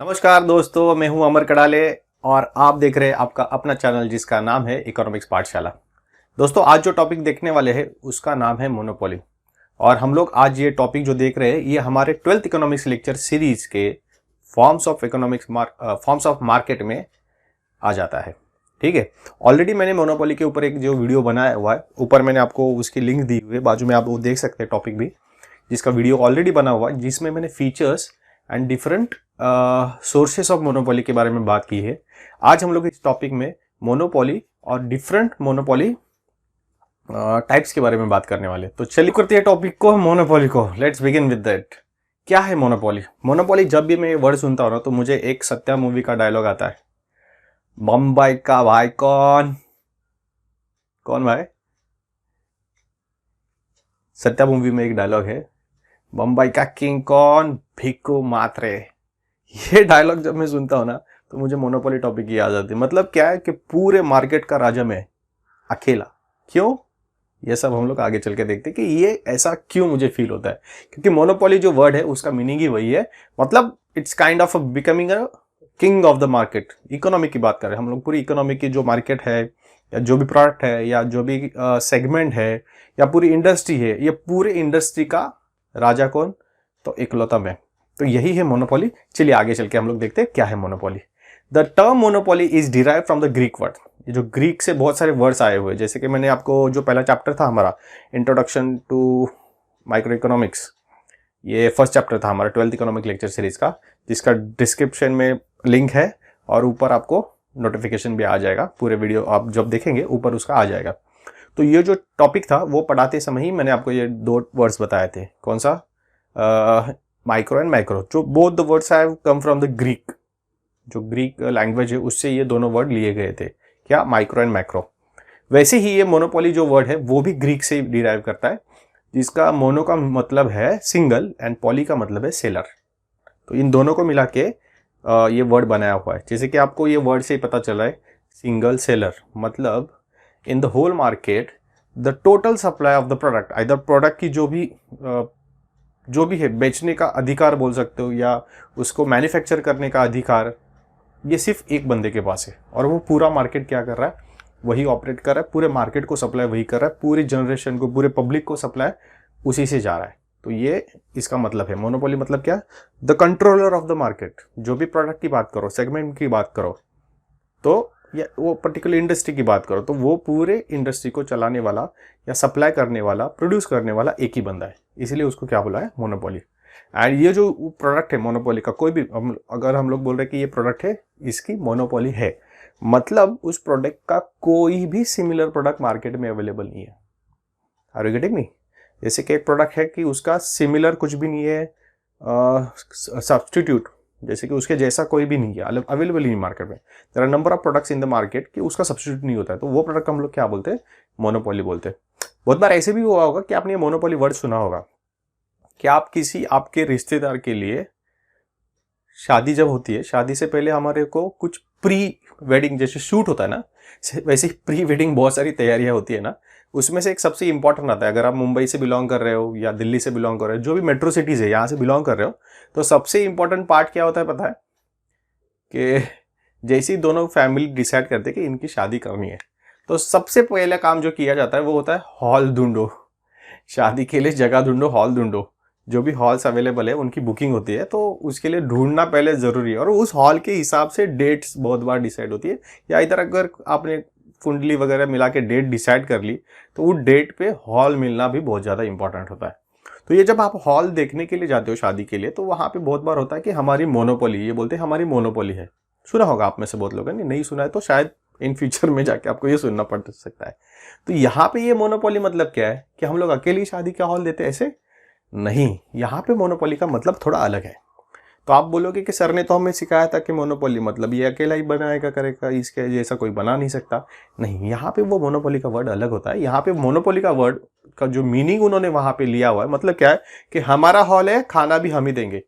नमस्कार दोस्तों, मैं हूं अमर कड़ाले और आप देख रहे हैं आपका अपना चैनल जिसका नाम है इकोनॉमिक्स पाठशाला। दोस्तों, आज जो टॉपिक देखने वाले हैं उसका नाम है मोनोपोली। और हम लोग आज ये टॉपिक जो देख रहे हैं ये हमारे 12th इकोनॉमिक्स लेक्चर सीरीज के फॉर्म्स ऑफ मार्केट में आ जाता है। ठीक है, ऑलरेडी मैंने मोनोपोली के ऊपर एक जो वीडियो बनाया हुआ है, ऊपर मैंने आपको उसकी लिंक दी हुई है, बाजू में आप वो देख सकते हैं टॉपिक भी, जिसका वीडियो ऑलरेडी बना हुआ है, जिसमें मैंने features and different sources of monopoly के बारे में बात की है। आज हम लोग इस टॉपिक में मोनोपोली और डिफरेंट मोनोपोली टाइप्स के बारे में बात करने वाले। तो चलिए करते हैं टॉपिक को, मोनोपोली को। Let's begin with that. क्या है मोनोपोली? मोनोपोली, जब भी मैं ये वर्ड सुनता हूँ ना तो मुझे एक सत्या मूवी का डायलॉग आता है, बम्बई का भाई कौन कौन भाई। सत्या मूवी में एक डायलॉग है, बम्बई का किंग कौन, भिक्कू मात्रे। ये डायलॉग जब मैं सुनता हूं ना तो मुझे मोनोपोली टॉपिक की याद आती है। मतलब क्या है कि पूरे मार्केट का राजा मैं अकेला। क्यों? ये सब हम लोग आगे चल के देखते हैं कि ये ऐसा क्यों मुझे फील होता है। क्योंकि मोनोपोली जो वर्ड है उसका मीनिंग ही वही है। मतलब it's kind of becoming a king of the market. Economy की बात करें हम लोग, पूरी इकोनॉमी की जो मार्केट है या जो भी प्रोडक्ट है या जो भी सेगमेंट है या पूरी इंडस्ट्री है, ये पूरे इंडस्ट्री का राजा कौन? तो इकलौता मैं। तो यही है मोनोपोली। चलिए आगे चल के हम लोग देखते हैं क्या है monopoly. The term monopoly is derive from the Greek word. ये जो ग्रीक से बहुत सारे वर्ड्स आए हुए, जैसे कि मैंने आपको जो पहला चैप्टर था हमारा इंट्रोडक्शन टू माइक्रो इकोनॉमिक्स, ये फर्स्ट चैप्टर था हमारा 12th इकोनॉमिक लेक्चर सीरीज का, जिसका डिस्क्रिप्शन में लिंक है और ऊपर आपको नोटिफिकेशन भी आ जाएगा। पूरे वीडियो आप जब देखेंगे ऊपर उसका आ जाएगा। तो ये जो टॉपिक था वो पढ़ाते समय ही मैंने आपको ये दो वर्ड्स बताए थे। कौन सा? माइक्रो एंड मैक्रो, जो both the words have come from the Greek. जो ग्रीक लैंग्वेज है उससे ये दोनों वर्ड लिए गए थे। क्या? Micro and macro. वैसे ही ये मोनोपोली जो वर्ड है वो भी ग्रीक से डिराइव करता है, जिसका मोनो का मतलब है सिंगल एंड पॉली का मतलब है सेलर। तो इन दोनों को मिला के ये वर्ड बनाया हुआ है। जैसे कि आपको ये वर्ड से ही पता चला है, सिंगल सेलर मतलब in the whole market the total supply of the product, either product की जो भी है बेचने का अधिकार बोल सकते हो या उसको मैन्युफैक्चर करने का अधिकार, ये सिर्फ एक बंदे के पास है। और वो पूरा मार्केट क्या कर रहा है? वही ऑपरेट कर रहा है, पूरे मार्केट को सप्लाई वही कर रहा है, पूरी जनरेशन को, पूरे पब्लिक को सप्लाई उसी से जा रहा है। तो ये इसका मतलब है मोनोपोली। मतलब क्या? The controller of the market. जो भी प्रोडक्ट की बात करो, सेगमेंट की बात करो, तो या वो पर्टिकुलर इंडस्ट्री की बात करो, तो वो पूरे इंडस्ट्री को चलाने वाला या सप्लाई करने वाला, प्रोड्यूस करने वाला एक ही बंदा है। इसलिए उसको क्या बोला है? मोनोपोली। एंड ये जो प्रोडक्ट है मोनोपोली का, कोई भी अगर हम लोग बोल रहे हैं कि ये प्रोडक्ट है, इसकी मोनोपोली है, मतलब उस प्रोडक्ट का कोई भी सिमिलर प्रोडक्ट मार्केट में अवेलेबल नहीं है। Are you getting me? जैसे कि एक प्रोडक्ट है कि उसका सिमिलर कुछ भी नहीं है, सब्सटीट्यूट, जैसे कि उसके जैसा कोई भी नहीं है, अवेलेबल ही नहीं मार्केट में। There are number of products in the market कि उसका सब्सटीट्यूट नहीं होता है, तो वो प्रोडक्ट हम लोग क्या बोलते हैं? मोनोपोली बोलते हैं। बहुत बार ऐसे भी हुआ होगा कि आपने मोनोपोली वर्ड सुना होगा कि आप किसी आपके रिश्तेदार के लिए, शादी जब होती है, शादी से पहले हमारे को कुछ प्री वेडिंग जैसे शूट होता है ना, वैसे ही प्री वेडिंग बहुत सारी तैयारियां होती है ना, उसमें से एक सबसे इंपॉर्टेंट आता है। अगर आप मुंबई से बिलोंग कर रहे हो या दिल्ली से बिलोंग कर रहे हो, जो भी मेट्रो सिटीज है यहाँ से बिलोंग कर रहे हो, तो सबसे इंपॉर्टेंट पार्ट क्या होता है पता है? कि जैसे ही दोनों फैमिली डिसाइड करते हैं कि इनकी शादी करनी है, तो सबसे पहला काम जो किया जाता है वो होता है हॉल ढूंढो। शादी के लिए जगह ढूंढो, हॉल ढूंढो। जो भी हॉल्स अवेलेबल है उनकी बुकिंग होती है, तो उसके लिए ढूंढना पहले ज़रूरी है। और उस हॉल के हिसाब से डेट्स बहुत बार डिसाइड होती है, या इधर अगर आपने कुंडली वगैरह मिला के डेट डिसाइड कर ली तो वो डेट पे हॉल मिलना भी बहुत ज़्यादा इंपॉर्टेंट होता है। तो ये जब आप हॉल देखने के लिए जाते हो शादी के लिए, तो वहाँ पे बहुत बार होता है कि हमारी मोनोपोली, ये बोलते हैं हमारी मोनोपोली है। सुना होगा आप में से बहुत लोगों ने, नहीं सुना है तो शायद इन फ्यूचर में जाके आपको ये सुनना पड़ सकता है। तो यहाँ पे ये मोनोपोली मतलब क्या है कि हम लोग अकेली शादी का हॉल देते हैं? ऐसे नहीं, यहाँ पे मोनोपोली का मतलब थोड़ा अलग है। तो आप बोलोगे कि सर ने तो हमें सिखाया था कि मोनोपोली मतलब ये अकेला ही बनाएगा करेगा, इसके जैसा कोई बना नहीं सकता। नहीं, यहाँ पे वो मोनोपोली का वर्ड अलग होता है। यहाँ पे मोनोपोली का वर्ड का जो मीनिंग उन्होंने वहां पे लिया हुआ है, मतलब क्या है कि हमारा हॉल है, खाना भी हम ही देंगे,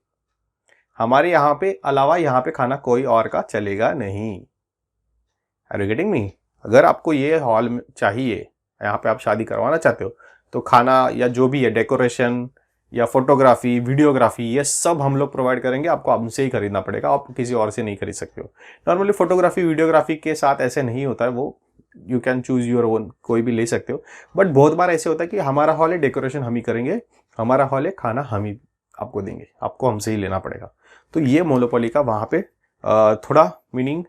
हमारे यहाँ पे अलावा यहाँ पे खाना कोई और का चलेगा नहीं। Are you getting me? अगर आपको ये हॉल चाहिए, यहाँ पे आप शादी करवाना चाहते हो, तो खाना या जो भी है डेकोरेशन या फोटोग्राफी, वीडियोग्राफी, ये सब हम लोग प्रोवाइड करेंगे। आपको हमसे ही खरीदना पड़ेगा, आप किसी और से नहीं खरीद सकते हो। नॉर्मली फोटोग्राफी, वीडियोग्राफी के साथ ऐसे नहीं होता है, वो you can choose your own, कोई भी ले सकते हो। बट बहुत बार ऐसे होता है कि हमारा हॉल है, डेकोरेशन हम ही करेंगे, हमारा हॉल है, खाना हम ही आपको देंगे, आपको हमसे ही लेना पड़ेगा। तो ये मोनोपोली का वहाँ पे थोड़ा मीनिंग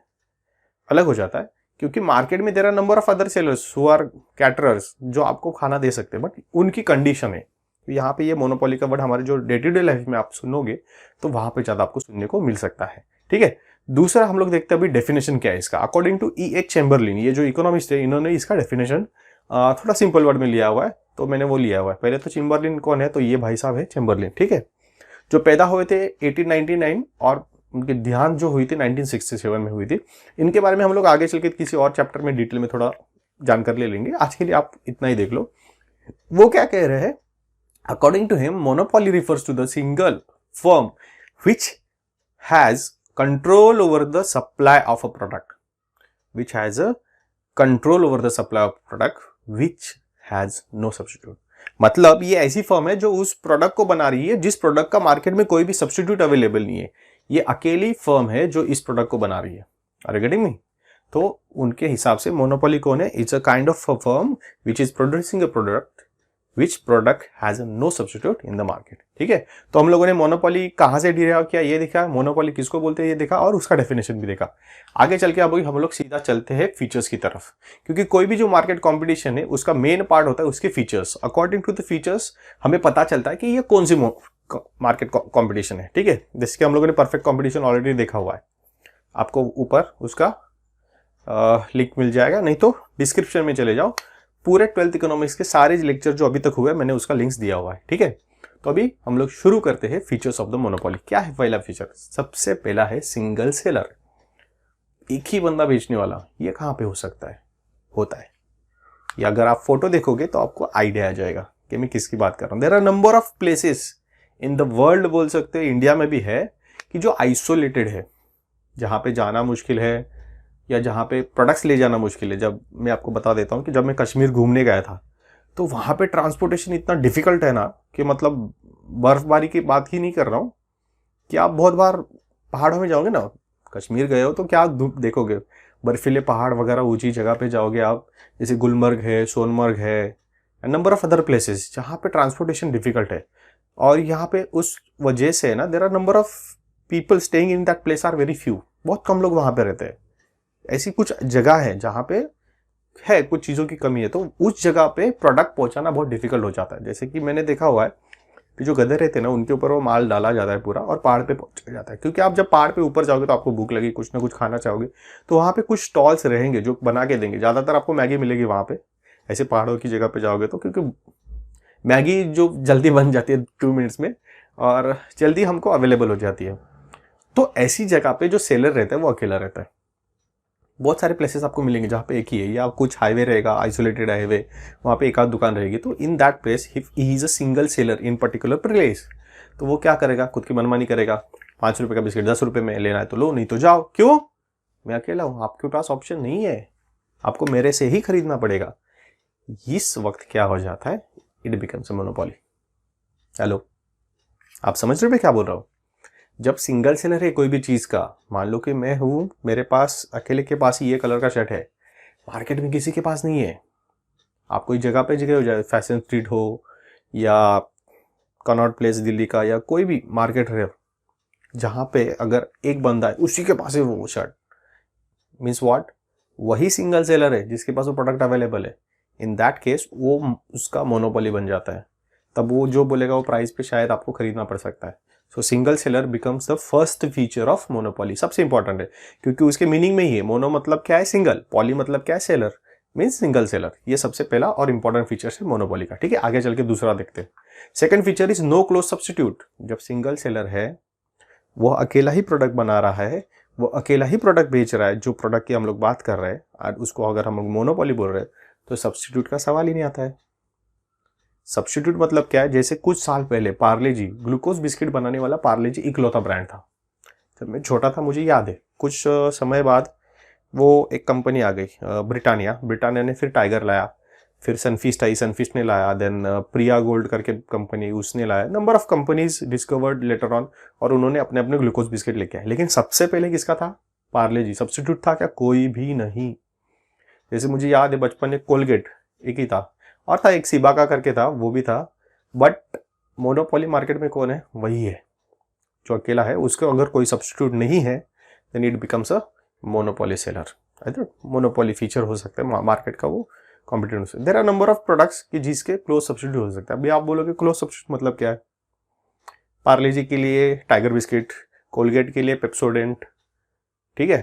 अलग हो जाता है, क्योंकि मार्केट में there are number of other sellers who are caterers जो आपको खाना दे सकते हैं, बट उनकी कंडीशन है। तो यहाँ पे ये मोनोपोली का वर्ड हमारे जो डे टू डे लाइफ में आप सुनोगे तो वहां पे ज्यादा आपको सुनने को मिल सकता है। ठीक है, दूसरा हम लोग देखते हैं अभी डेफिनेशन क्या है इसका। According to E.H. चैम्बरलिन, ये जो इकोनॉमिस्ट है, इन्होंने इसका डेफिनेशन थोड़ा सिंपल वर्ड में लिया हुआ है, तो मैंने वो लिया हुआ है। पहले तो चैम्बरलिन कौन है, तो ये भाई साहब है चैम्बरलिन। ठीक है, जो पैदा हुए थे 1899 और उनकी ध्यान जो हुई थी 1967 में हुई थी। इनके बारे में हम लोग आगे चल के किसी और चैप्टर में डिटेल में थोड़ा जानकारी ले लेंगे, आज के लिए आप इतना ही देख लो। वो क्या कह रहे हैं, according to him monopoly refers to the single firm which has control over the supply of a product, which has a control over the supply of product which has no substitute. मतलब ये ऐसी firm है जो उस product को बना रही है जिस प्रोडक्ट का मार्केट में कोई भी सब्स्टिट्यूट अवेलेबल नहीं है। ये अकेली फर्म है जो इस प्रोडक्ट को बना रही है। Are you getting me? तो उनके हिसाब से मोनोपोली कौन है? It's a kind of a firm which is producing a product which product has no substitute in the market. ठीक है, तो हम लोगों ने मोनोपोली कहां से डिराइव किया ये देखा, मोनोपोली किसको बोलते हैं ये देखा, और उसका डेफिनेशन भी देखा। आगे चल के अब हम लोग सीधा चलते हैं फीचर्स की तरफ, क्योंकि कोई भी जो मार्केट कॉम्पिटिशन है उसका मेन पार्ट होता है उसके features. According to the features हमें पता चलता है कि ये कौन सी मार्केट कंपटीशन है। ठीक है, जैसे कि हम लोगों ने परफेक्ट कंपटीशन ऑलरेडी देखा हुआ है, आपको ऊपर उसका लिंक मिल जाएगा, नहीं तो डिस्क्रिप्शन में चले जाओ। पूरे 12th इकोनॉमिक्स के सारे लेक्चर जो अभी तक हुए मैंने उसका लिंक्स दिया हुआ है। ठीक है, तो अभी हम लोग शुरू करते हैं फीचर्स ऑफ द मोनोपोली। क्या है पहला फीचर? सबसे पहला है सिंगल सेलर, एक ही बंदा बेचने वाला। ये कहां पे हो सकता है? होता है, या अगर आप फोटो देखोगे तो आपको आइडिया आ जाएगा कि मैं किसकी बात कर रहा हूं। There are number of places in the world, बोल सकते हैं इंडिया में भी है, कि जो आइसोलेटेड है, जहां पे जाना मुश्किल है या जहां पे प्रोडक्ट्स ले जाना मुश्किल है। जब मैं आपको बता देता हूं कि जब मैं कश्मीर घूमने गया था तो वहां पे ट्रांसपोर्टेशन इतना डिफिकल्ट है ना, कि मतलब बर्फबारी की बात ही नहीं कर रहा हूं, कि आप बहुत बार पहाड़ों में जाओगे ना, कश्मीर गए हो तो क्या देखोगे, बर्फीले पहाड़ वगैरह, ऊंची जगह पे जाओगे आप, जैसे गुलमर्ग है, सोनमर्ग है, नंबर ऑफ अदर प्लेसेस जहां पे ट्रांसपोर्टेशन डिफिकल्ट है। और यहाँ पे उस वजह से ना there are number of people staying in that place are very few, बहुत कम लोग वहां पे रहते हैं। ऐसी कुछ जगह है जहां पे है कुछ चीजों की कमी है, तो उस जगह पे प्रोडक्ट पहुंचाना बहुत डिफिकल्ट हो जाता है। जैसे कि मैंने देखा हुआ है कि जो गधे रहते हैं ना, उनके ऊपर वो माल डाला जाता है पूरा और पहाड़ पे पहुंचाया जाता है, क्योंकि आप जब पहाड़ पे ऊपर जाओगे तो आपको भूख लगी, कुछ ना कुछ खाना चाहोगे, तो वहां पे कुछ स्टॉल्स रहेंगे जो बना के देंगे। ज्यादातर आपको मैगी मिलेगी वहां पे, ऐसे पहाड़ों की जगह पे जाओगे तो, क्योंकि मैगी जो जल्दी बन जाती है 2 मिनट्स में और जल्दी हमको अवेलेबल हो जाती है। तो ऐसी जगह पे जो सेलर रहता है वो अकेला रहता है। बहुत सारे प्लेसेस आपको मिलेंगे जहाँ पे एक ही है, या कुछ हाईवे रहेगा, आइसोलेटेड हाईवे, वहाँ पे एक आध दुकान रहेगी। तो in that place if he is a single seller in particular place, तो वो क्या करेगा, खुद की मनमानी करेगा। 5 रुपए का बिस्किट 10 रुपए में लेना है तो लो, नहीं तो जाओ। क्यों? मैं अकेला हूँ, आपके पास ऑप्शन नहीं है, आपको मेरे से ही खरीदना पड़ेगा। इस वक्त क्या हो जाता है, it becomes a monopoly. Hello, आप समझ रहे हो क्या बोल रहा हूँ? जब सिंगल सेलर है कोई भी चीज का, मान लो कि मैं हूं, मेरे पास अकेले के पास ही ये कलर का शर्ट है, मार्केट में किसी के पास नहीं है। आप कोई जगह पे जगह हो जाए, फैशन स्ट्रीट हो या कनॉट प्लेस दिल्ली का, या कोई भी मार्केट है जहां पे अगर एक बंदा है उसी के पास है वो शर्ट, मीन्स व्हाट, वही सिंगल सेलर है जिसके पास वो प्रोडक्ट अवेलेबल है। इन दैट केस वो उसका मोनोपोली बन जाता है। तब वो जो बोलेगा वो प्राइस पे शायद आपको खरीदना पड़ सकता है। सो single seller becomes the first feature of monopoly. सबसे इंपॉर्टेंट है, क्योंकि उसके मीनिंग में ही है। मोनो मतलब क्या है, सिंगल, पॉली मतलब क्या है, सेलर, मीन्स सिंगल सेलर। ये सबसे पहला और इंपॉर्टेंट फीचर है मोनोपोली का। ठीक है, आगे चल के दूसरा देखते हैं। Second feature is no close substitute. जब सिंगल सेलर है, वो अकेला ही प्रोडक्ट बना रहा है, वो अकेला ही प्रोडक्ट बेच रहा है, जो प्रोडक्ट की हम लोग बात कर रहे हैं, और उसको अगर हम लोग मोनोपोली बोल रहे हैं तो सब्स्टिट्यूट का सवाल ही नहीं आता है। सब्स्टिट्यूट मतलब क्या है, जैसे कुछ साल पहले पार्ले जी, ग्लूकोज बिस्किट बनाने वाला पार्ले जी इकलौता ब्रांड था। जब मैं छोटा था मुझे याद है, कुछ समय बाद वो एक कंपनी आ गई, ब्रिटानिया ने फिर टाइगर लाया, फिर सनफीस्ट आई, सनफीस्ट ने लाया, देन प्रिया गोल्ड करके कंपनी उसने लाया, number of companies discovered later on, और उन्होंने अपने अपने ग्लूकोज बिस्किट लेके आए। लेकिन सबसे पहले किसका था? पार्ले जी। सब्स्टिट्यूट था क्या? कोई भी नहीं। जैसे मुझे याद है बचपन में कोलगेट एक ही था, और था एक सिबाका करके था, वो भी था, बट मोनोपोली मार्केट में कौन है? वही है जो अकेला है। उसको अगर कोई सब्स्टिट्यूट नहीं है then it becomes a monopoly seller. I think monopoly feature हो सकता है मार्केट का, वो कॉम्पिटिटिव से। There are number of products कि जिसके क्लोज सब्स्टिट्यूट हो सकता है। अभी आप बोलोगे क्लोज सब्स्टिट्यूट मतलब क्या है? पार्ले जी के लिए टाइगर बिस्किट, कोलगेट के लिए पेप्सोडेंट, ठीक है।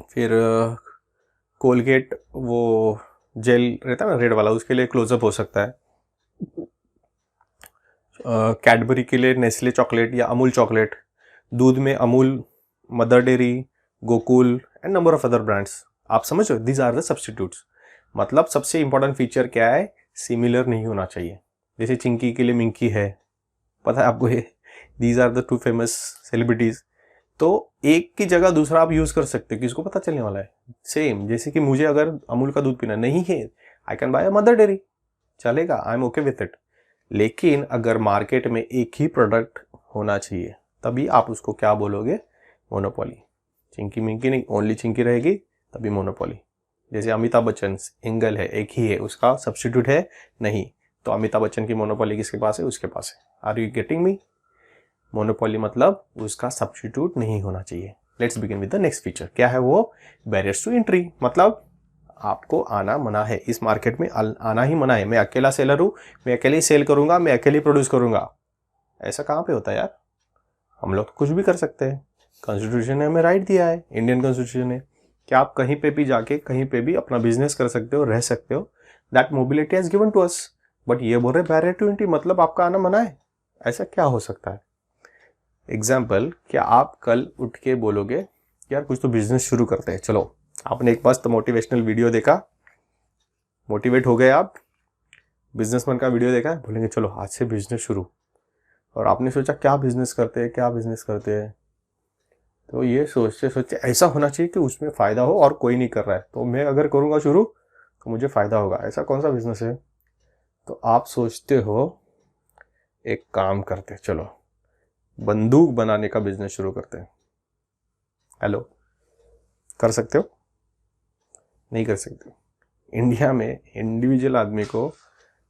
फिर कोलगेट वो जेल रहता है ना रेड वाला, उसके लिए क्लोजअप हो सकता है। कैडबरी के लिए नेस्ले चॉकलेट या अमूल चॉकलेट, दूध में Amul, mother dairy, Gokul and number of other brands. आप समझ रहे हो? These are the substitutes. मतलब सबसे इंपॉर्टेंट फीचर क्या है? सिमिलर नहीं होना चाहिए। जैसे चिंकी के लिए मिंकी है, पता है आपको ये? These are the two famous celebrities. तो एक की जगह दूसरा आप यूज कर सकते हो, किसको पता चलने वाला है? सेम जैसे कि मुझे अगर अमूल का दूध पीना नहीं है, I can buy a Mother Dairy, चलेगा, I am okay with it. लेकिन अगर मार्केट में एक ही प्रोडक्ट होना चाहिए, तभी आप उसको क्या बोलोगे? मोनोपोली। चिंकी मिंकी नहीं, ओनली चिंकी रहेगी तभी मोनोपोली। जैसे अमिताभ बच्चन सिंगल है, एक ही है, उसका सब्स्टिट्यूट है नहीं, तो अमिताभ बच्चन की मोनोपोली किसके पास है? उसके पास है। Are you getting me? Monopoly मतलब उसका सब्स्टिट्यूट नहीं होना चाहिए। Let's begin with the next feature. क्या है वो? Barriers to entry. मतलब आपको आना मना है, इस मार्केट में आना ही मना है। मैं अकेला सेलर हूँ, मैं अकेले ही सेल करूंगा, मैं अकेले ही प्रोड्यूस करूंगा। ऐसा कहाँ पे होता है यार? हम लोग कुछ भी कर सकते हैं। कॉन्स्टिट्यूशन ने हमें राइट दिया है, इंडियन कॉन्स्टिट्यूशन ने, कि आप कहीं पे भी जाके कहीं पे भी अपना बिजनेस कर सकते हो, रह सकते हो। That mobility has given to us. But ये बोल रहे बैरियर टू एंट्री मतलब आपका आना मना है। ऐसा क्या हो सकता है? एग्जाम्पल, क्या आप कल उठ के बोलोगे यार कुछ तो बिजनेस शुरू करते हैं, चलो। आपने एक मस्त मोटिवेशनल वीडियो देखा, मोटिवेट हो गए आप, बिजनेसमैन का वीडियो देखा, बोलेंगे चलो आज से बिजनेस शुरू। और आपने सोचा क्या बिजनेस करते हैं, क्या बिजनेस करते हैं, तो ये सोचते सोचते ऐसा होना चाहिए कि उसमें फ़ायदा हो और कोई नहीं कर रहा है, तो मैं अगर करूँगा शुरू तो मुझे फ़ायदा होगा। ऐसा कौन सा बिजनेस है? तो आप सोचते हो एक काम करते, चलो बंदूक बनाने का बिजनेस शुरू करते हैं। हेलो, कर सकते हो? नहीं कर सकते। इंडिया में इंडिविजुअल आदमी को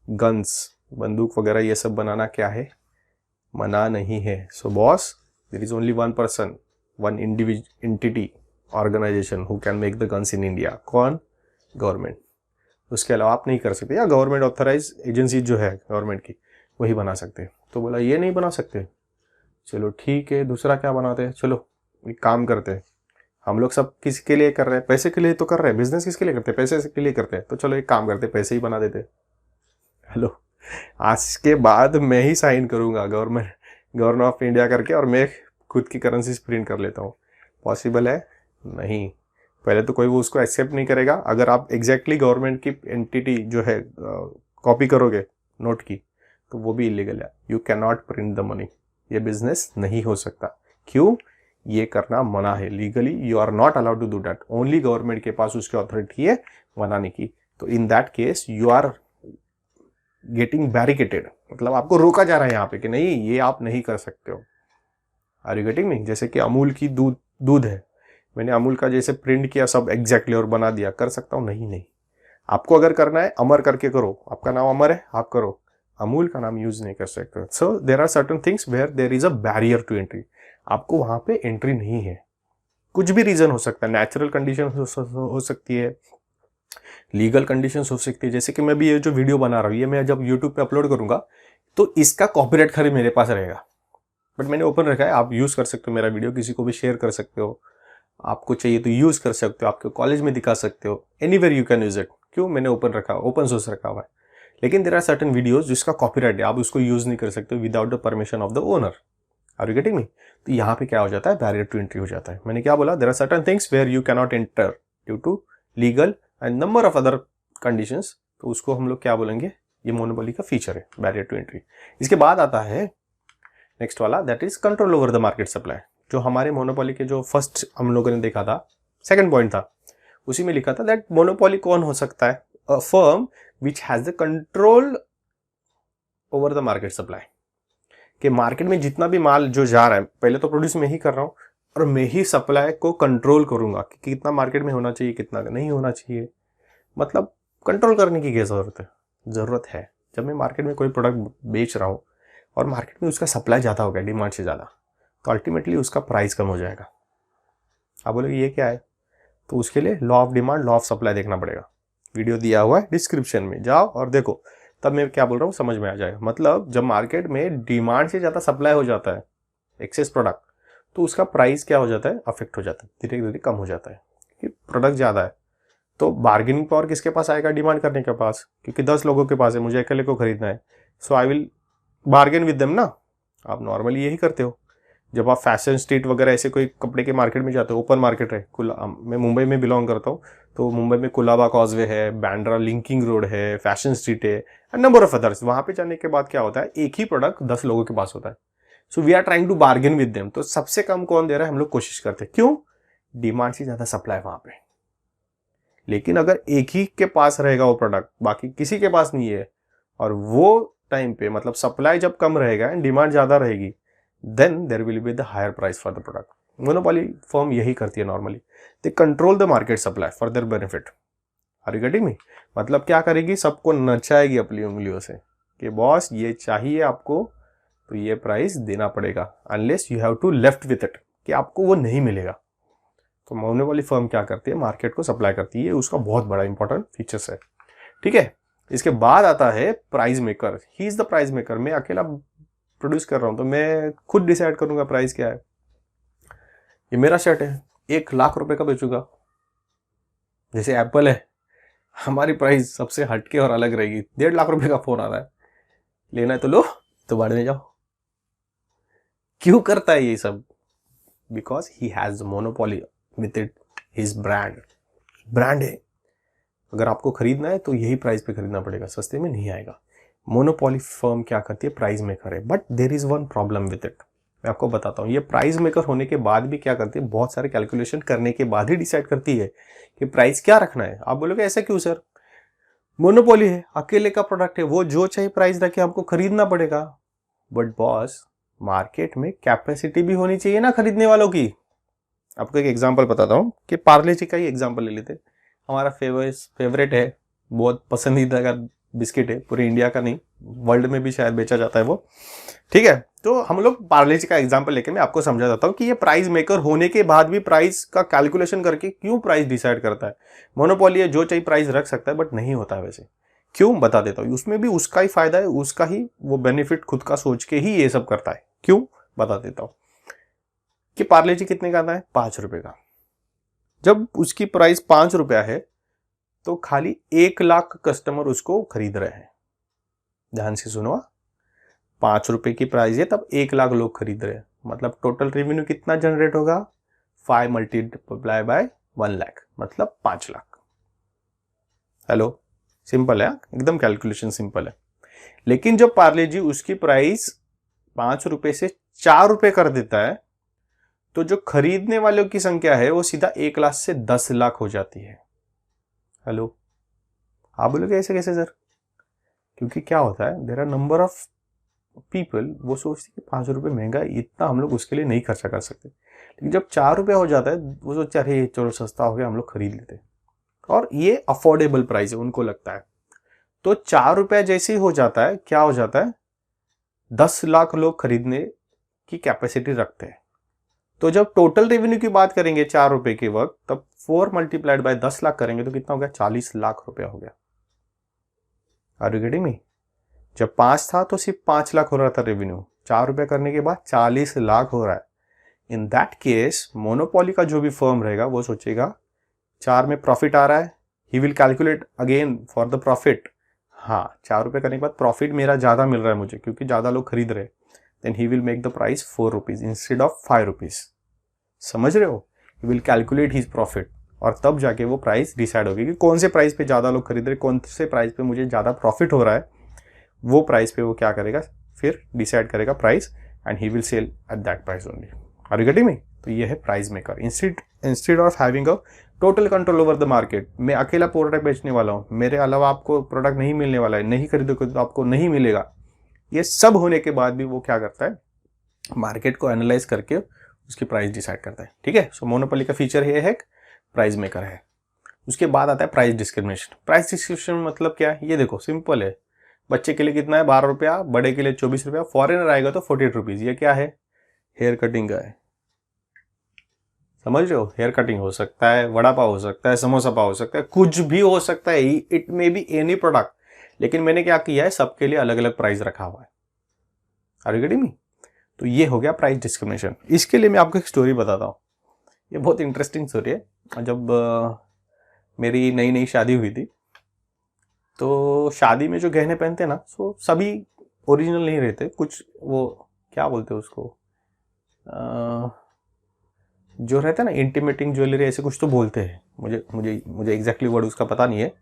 गन्स, बंदूक वगैरह ये सब बनाना क्या है? मना नहीं है। So boss, there is only one person, one entity, organization who can make the guns in India. कौन? गवर्नमेंट। उसके अलावा आप नहीं कर सकते, या गवर्नमेंट ऑथराइज एजेंसी जो है गवर्नमेंट की वही बना सकते हैं। तो बोला ये नहीं बना सकते, चलो ठीक है, दूसरा क्या बनाते हैं? चलो एक काम करते हैं, हम लोग सब किसके लिए कर रहे हैं? पैसे के लिए तो कर रहे हैं। बिजनेस किसके लिए करते हैं? पैसे के लिए करते हैं। तो चलो एक काम करते हैं, पैसे ही बना देते हैं। हेलो, आज के बाद मैं ही साइन करूंगा गवर्नमेंट ऑफ इंडिया करके, और मैं खुद की करेंसी प्रिंट कर लेता हूँ। पॉसिबल है? नहीं। पहले तो कोई वो उसको एक्सेप्ट नहीं करेगा। अगर आप एग्जैक्टली गवर्नमेंट की एंटिटी जो है कॉपी करोगे नोट की, तो वो भी इलीगल है। You can not print the money. ये बिजनेस नहीं हो सकता। क्यों? ये करना मना है legally. You are not allowed to do that. Only government के पास उसकी अथॉरिटी है बनाने की। तो in that case you are getting barricaded, मतलब आपको रोका जा रहा है यहाँ पे कि नहीं, ये आप नहीं कर सकते हो। Are you getting me? जैसे कि अमूल की दूध है, मैंने अमूल का जैसे प्रिंट किया सब एग्जैक्टली और बना दिया, कर सकता हूँ? नहीं। आपको अगर करना है अमर करके करो, आपका नाम अमर है, आप करो। अमूल का नाम यूज नहीं कर सकते। So there are certain things where there is a barrier to entry. आपको वहां पे एंट्री नहीं है। कुछ भी रीजन हो सकता है, नेचुरल कंडीशन हो सकती है, लीगल कंडीशंस हो सकती है। जैसे कि मैं भी ये जो वीडियो बना रहा हूँ, ये मैं जब यूट्यूब पे अपलोड करूंगा तो इसका कॉपीराइट खरीद मेरे पास रहेगा, बट मैंने ओपन रखा है। आप यूज कर सकते हो मेरा वीडियो, किसी को भी शेयर कर सकते हो, आपको चाहिए तो यूज कर सकते हो, आपके कॉलेज में दिखा सकते हो, anywhere you can use it. क्यों? मैंने ओपन रखा, ओपन सोर्स रखा हुआ है। लेकिन देयर आर सर्टेन वीडियोस जिसका कॉपीराइट है, आप उसको यूज नहीं कर सकते without the permission of the owner. Are you getting me? तो यहाँ पे क्या हो जाता है? बैरियर टू एंट्री हो जाता है। मैंने क्या बोला? There are certain things where you can not enter due to legal and number of other conditions. तो उसको हम लोग क्या बोलेंगे? ये मोनोपोली का फीचर है, बैरियर टू एंट्री। इसके बाद आता है नेक्स्ट वाला, that is control over the market supply. जो हमारे मोनोपोली के जो फर्स्ट हम लोगों ने देखा था, सेकंड पॉइंट था, उसी में लिखा था दैट मोनोपोली कौन हो सकता है? अ firm which has the control over the market supply, कि मार्केट में जितना भी माल जो जा रहा है, पहले तो प्रोड्यूस मैं ही कर रहा हूँ और मैं ही सप्लाई को कंट्रोल करूंगा कि कितना मार्केट में होना चाहिए, कितना नहीं होना चाहिए। मतलब कंट्रोल करने की क्या जरूरत है। जब मैं मार्केट में कोई प्रोडक्ट बेच रहा हूँ और मार्केट में उसका सप्लाई ज़्यादा हो गया, डिमांड से ज़्यादा, तो अल्टीमेटली उसका प्राइस कम हो जाएगा। आप बोलोगे ये क्या है, तो उसके लिए law of demand, law of supply देखना पड़ेगा। वीडियो दिया हुआ है डिस्क्रिप्शन में, जाओ और देखो, तब मैं क्या बोल रहा हूँ समझ में आ जाएगा। मतलब जब मार्केट में डिमांड से ज़्यादा सप्लाई हो जाता है, एक्सेस प्रोडक्ट, तो उसका प्राइस क्या हो जाता है, अफेक्ट हो जाता है, धीरे धीरे कम हो जाता है, क्योंकि प्रोडक्ट ज़्यादा है। तो बार्गेनिंग पावर किसके पास आएगा, डिमांड करने के पास, क्योंकि 10 लोगों के पास है, मुझे अकेले को खरीदना है, so I will bargain with them ना। आप नॉर्मली यही करते हो जब आप फैशन स्ट्रीट वगैरह ऐसे कोई कपड़े के मार्केट में जाते हो, ओपन मार्केट है, मैं मुंबई में बिलोंग करता हूँ, तो मुंबई में कुलाबा कॉजवे है, बैंड्रा लिंकिंग रोड है, फैशन स्ट्रीट है एंड नंबर ऑफ अदर्स। वहां पे जाने के बाद क्या होता है, एक ही प्रोडक्ट 10 लोगों के पास होता है, so we are trying to bargain with them. तो सबसे कम कौन दे रहा है, हम लोग कोशिश करते हैं, क्यों, डिमांड से ज्यादा सप्लाई वहां पे। लेकिन अगर एक ही के पास रहेगा वो प्रोडक्ट, बाकी किसी के पास नहीं है, और वो टाइम पे मतलब सप्लाई जब कम रहेगा एंड डिमांड ज्यादा रहेगी, then there will be the higher price for the product. Monopoly firm यही करती है normally, they control the market supply for their benefit. Are you getting me? मतलब क्या करेगी, सबको नचाएगी अपनी उंगलियों से कि बॉस ये चाहिए आपको तो ये प्राइस देना पड़ेगा, unless you have to left with it, कि आपको वो नहीं मिलेगा। तो मोनोपोली फर्म क्या करती है, मार्केट को सप्लाई करती है, उसका बहुत बड़ा इंपॉर्टेंट फीचर्स है। ठीक है, इसके बाद आता है price maker. He is the price maker. मैं अकेला प्रोड्यूस कर रहा हूं तो मैं खुद डिसाइड करूंगा प्राइस क्या है। ये मेरा शर्ट है, 1 लाख रुपए का बेचूंगा, जैसे एप्पल है, हमारी प्राइस सबसे हटके और अलग रहेगी। 1.5 लाख रुपए का फोन आ रहा है, लेना है तो लो, तो बाढ़ में जाओ। क्यों करता है ये सब? Because he has monopoly with it, his brand है। अगर आपको खरीदना है तो यही प्राइस पे खरीदना पड़ेगा, सस्ते में नहीं आएगा। मोनोपोली फर्म क्या करती है, प्राइस मेकर है। But there is one problem with it, मैं आपको बताता हूँ। ये प्राइस मेकर होने के बाद भी क्या करती है, बहुत सारे कैलकुलेशन करने के बाद ही डिसाइड करती है कि प्राइस क्या रखना है। आप बोलोगे ऐसा क्यों सर, मोनोपोली है, अकेले का प्रोडक्ट है, वो जो चाहिए प्राइस रखे हमको खरीदना पड़ेगा। बट बॉस, मार्केट में कैपेसिटी भी होनी चाहिए ना खरीदने वालों की। आपको एक एग्जांपल बताता हूँ कि पार्ले जी का ही एग्जांपल ले लेते। हमारा फेवरेट है, बहुत पसंदीदा का बिस्किट है, पूरे इंडिया का नहीं, वर्ल्ड में भी शायद बेचा जाता है वो। ठीक है, तो हम लोग पार्ले जी का एग्जांपल लेके मैं आपको समझा देता हूँ कि ये प्राइस मेकर होने के बाद भी प्राइस का कैलकुलेशन करके क्यों प्राइस डिसाइड करता है। मोनोपोली है, जो चाहिए प्राइस रख सकता है, बट नहीं होता है वैसे। क्यों, बता देता हूँ। उसमें भी उसका ही फायदा है, उसका ही वो बेनिफिट खुद का सोच के ही ये सब करता है। क्यों, बता देता हूँ। कि पार्ले जी कितने का आता है, 5 रुपए का। जब उसकी प्राइस 5 रुपया है तो खाली 1 लाख कस्टमर उसको खरीद रहे हैं। ध्यान से सुनो, 5 रुपए की प्राइस है तब 1 लाख लोग खरीद रहे हैं, मतलब टोटल रेवेन्यू कितना जनरेट होगा, 5 मल्टीप्लाई बाय 1 लाख, मतलब 5 लाख। हेलो, सिंपल है, एकदम कैलकुलेशन सिंपल है। लेकिन जब पार्ले जी उसकी प्राइस 5 रुपए से 4 रुपए कर देता है, तो जो खरीदने वालों की संख्या है वो सीधा 1 लाख से 10 लाख हो जाती है। हेलो, आप बोलोगे ऐसे कैसे सर? क्योंकि क्या होता है, there are number of people, वो सोचते कि 5 रुपए महंगा है, इतना हम लोग उसके लिए नहीं खर्चा कर सकते। लेकिन जब 4 रुपया हो जाता है, वो सोचते अरे चलो सस्ता हो गया, हम लोग खरीद लेते, और ये अफोर्डेबल प्राइस है उनको लगता है। तो 4 रुपया जैसे ही हो जाता है, क्या हो जाता है, 10 लाख लोग खरीदने की कैपेसिटी रखते हैं। तो जब टोटल रेवेन्यू की बात करेंगे 4 रुपए के वक्त, तब 4 मल्टीप्लाइड बाय 10 लाख करेंगे तो कितना हो गया, 40 लाख रुपया हो गया। Are you getting me? जब 5 था तो सिर्फ 5 लाख हो रहा था रेवेन्यू, 4 रुपए करने के बाद 40 लाख हो रहा है। इन दैट केस मोनोपोली का जो भी फर्म रहेगा वो सोचेगा 4 में प्रॉफिट आ रहा है, ही will calculate again for the profit. हाँ, 4 रुपए करने के बाद प्रॉफिट मेरा ज्यादा मिल रहा है मुझे, क्योंकि ज्यादा लोग खरीद रहे, then he will make the price 4 rupees instead of 5 rupees. समझ रहे हो? He will calculate his profit, और तब जाके वो प्राइस डिसाइड होगी कि कौन से प्राइस पे ज्यादा लोग खरीद रहे, कौन से प्राइस पे मुझे ज्यादा प्रॉफिट हो रहा है। वो प्राइस पे वो क्या करेगा, फिर डिसाइड करेगा price, and he will sell at that price only. Are you getting me? तो ये है price maker. Instead of having a total control over the market. मैं अकेला प्रोडक्ट बेचने वाला हूँ, मेरे अलावा आपको प्रोडक्ट नहीं मिलने वाला है, नहीं खरीदोगे तो आपको नहीं मिलेगा। ये सब होने के बाद भी वो क्या करता है, मार्केट को एनालाइज करके उसकी प्राइस डिसाइड करता है। ठीक है, सो मोनोपोली का फीचर ये है, प्राइस मेकर है। उसके बाद आता है प्राइस डिस्क्रिमिनेशन। प्राइस डिस्क्रिमिनेशन मतलब क्या है, ये देखो सिंपल है। बच्चे के लिए कितना है, 12 रुपया, बड़े के लिए 24 रुपया, फॉरेनर आएगा तो 48 रुपीज। ये क्या है, हेयर कटिंग का है। समझ रहे हो, हेयर कटिंग हो सकता है, वड़ा पाव हो सकता है, समोसा पाव हो सकता है, कुछ भी हो सकता है, it may be any product. लेकिन मैंने क्या किया है, सबके लिए अलग अलग प्राइस रखा हुआ है। Are you getting me? तो ये हो गया प्राइस डिस्क्रिमिनेशन। इसके लिए मैं आपको एक स्टोरी बताता हूँ, ये बहुत इंटरेस्टिंग स्टोरी है। जब मेरी नई नई शादी हुई थी, तो शादी में जो गहने पहनते हैं ना, सो सभी ओरिजिनल नहीं रहते, कुछ वो क्या बोलते हैं उसको, जो रहता है ना इंटीमेटिंग ज्वेलरी, ऐसे कुछ तो बोलते हैं, मुझे एग्जैक्टली वर्ड उसका पता नहीं है।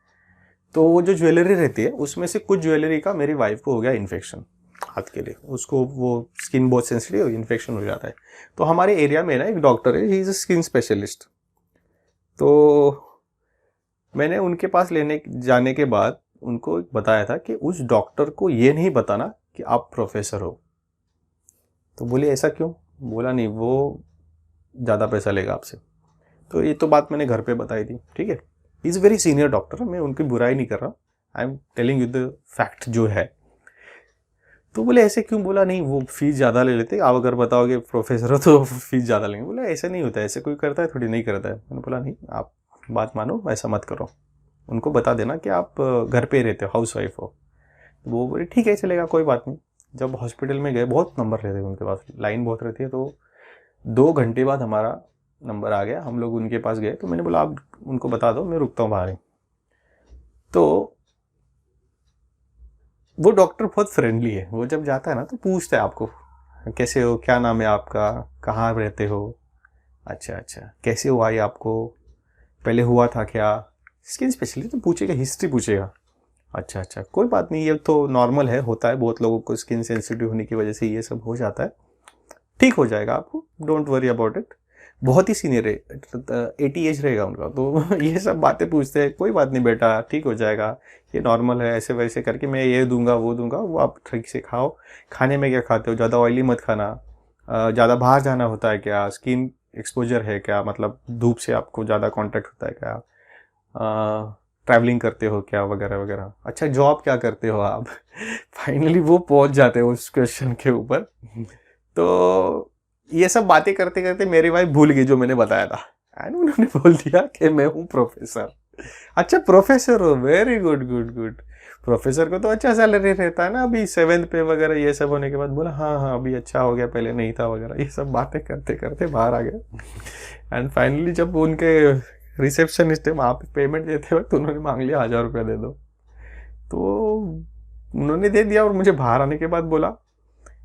तो वो जो ज्वेलरी रहती है उसमें से कुछ ज्वेलरी का मेरी वाइफ को हो गया इन्फेक्शन हाथ के लिए, उसको वो स्किन बहुत सेंसिटिव, इन्फेक्शन हो जाता है। तो हमारे एरिया में ना एक डॉक्टर है, he is a skin specialist. तो मैंने उनके पास लेने जाने के बाद उनको बताया था कि उस डॉक्टर को ये नहीं बताना कि आप प्रोफेसर हो। तो बोले ऐसा क्यों? बोला नहीं, वो ज़्यादा पैसा लेगा आपसे। तो ये तो बात मैंने घर पे बताई थी। ठीक है, इज़ वेरी सीनियर डॉक्टर, मैं उनकी बुराई नहीं कर रहा, I am telling you the fact जो है। तो बोले ऐसे क्यों? बोला नहीं, वो फीस ज़्यादा ले लेते, आप अगर बताओगे प्रोफेसर हो तो फीस ज़्यादा लेंगे। बोला ऐसे नहीं होता है, ऐसे कोई करता है थोड़ी, नहीं करता है। मैंने बोला नहीं, आप बात मानो, ऐसा मत करो, उनको बता देना कि आप घर पे रहते हो, हाउस वाइफ हो। वो बोले ठीक है चलेगा, कोई बात नहीं। जब हॉस्पिटल में गए, बहुत नंबर रहते उनके पास, लाइन बहुत रहती है, तो 2 घंटे बाद हमारा नंबर आ गया, हम लोग उनके पास गए। तो मैंने बोला आप उनको बता दो, मैं रुकता हूँ बाहर ही। तो वो डॉक्टर बहुत फ्रेंडली है, वो जब जाता है ना तो पूछता है आपको कैसे हो, क्या नाम है आपका, कहाँ रहते हो, अच्छा अच्छा कैसे हुआ ये आपको, पहले हुआ था क्या। स्किन स्पेशलिस्ट तो पूछेगा, हिस्ट्री पूछेगा। अच्छा अच्छा कोई बात नहीं, ये तो नॉर्मल है, होता है, बहुत लोगों को स्किन सेंसिटिव होने की वजह से ये सब हो जाता है, ठीक हो जाएगा आपको, डोंट वरी अबाउट इट। बहुत ही सीनियर है, 80 एज रहेगा उनका। तो ये सब बातें पूछते हैं, कोई बात नहीं बेटा ठीक हो जाएगा, ये नॉर्मल है, ऐसे वैसे करके मैं ये दूंगा वो दूंगा, वो आप ठीक से खाओ। खाने में क्या खाते हो, ज़्यादा ऑयली मत खाना, ज़्यादा बाहर जाना होता है क्या, स्किन एक्सपोजर है क्या, मतलब धूप से आपको ज़्यादा कॉन्टैक्ट होता है क्या, ट्रैवलिंग करते हो क्या, वगैरह वगैरह। अच्छा जॉब क्या करते हो आप। फाइनली वो पहुंच जाते हो उस क्वेश्चन के ऊपर। तो ये सब बातें करते करते मेरी वाइफ भूल गई जो मैंने बताया था, एंड उन्होंने बोल दिया कि मैं हूँ प्रोफेसर। अच्छा प्रोफेसर हो, very good good good. Professor को तो अच्छा सैलरी रहता है ना अभी 7th पे वगैरह, ये सब होने के बाद बोला हाँ हाँ अभी अच्छा हो गया, पहले नहीं था वगैरह। ये सब बातें करते करते बाहर आ गए। एंड फाइनली जब उनके रिसेप्शनिस्ट है वहाँ पे पेमेंट देते वक्त उन्होंने मांग लिया 1000 रुपया दे दो। तो उन्होंने दे दिया और मुझे बाहर आने के बाद बोला